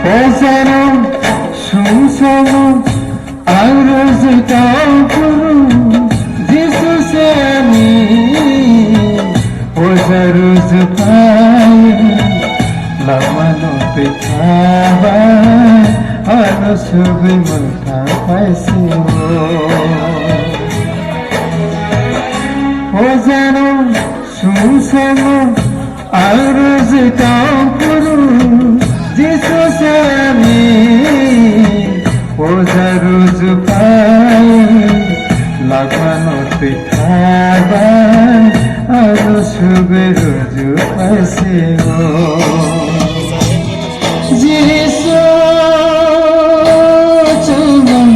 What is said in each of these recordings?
Ozanım, şumsamım, arzusu kalkırım, Jesus'emi, ozaruzu payım, lamano petava, anusu bimulta paisiyo. Ozanım, şumsamım, arzusu kalkırım, Jesus'emi, ozaruzu payım, lamano petava, anusu biruzu paisiyo. Jesus'um,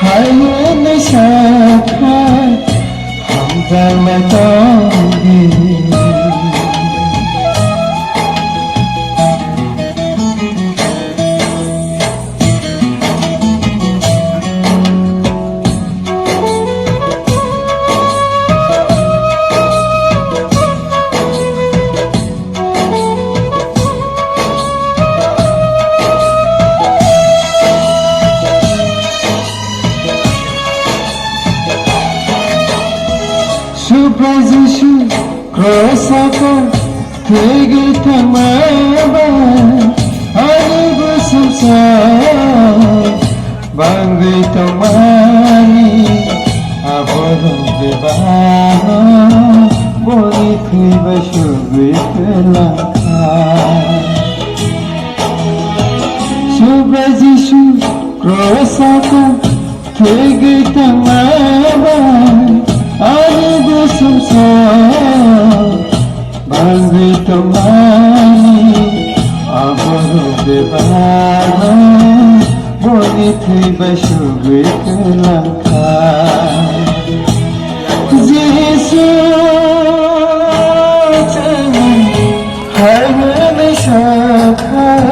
hayın şakar, hamdala tangi. Şüphesiz krosaka tegi tamaba ani gusumsa bangi tamani aboro bebano boni thiba shubitla Şüphesiz krosaka tegi tamaba ani gusumsa bangi tamani aboro bebano boni thiba shubitla Jesus'um, hayın şakar,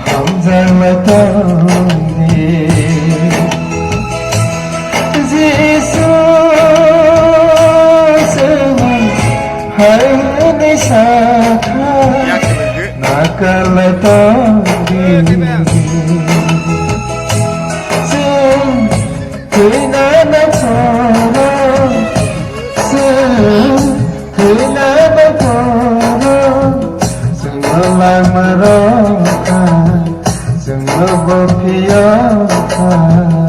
hamdala tangi. Hayın şakar, nakala tangi. Sen kınana para, sen kınana para, sen alar maraka, sen lobo piyaka.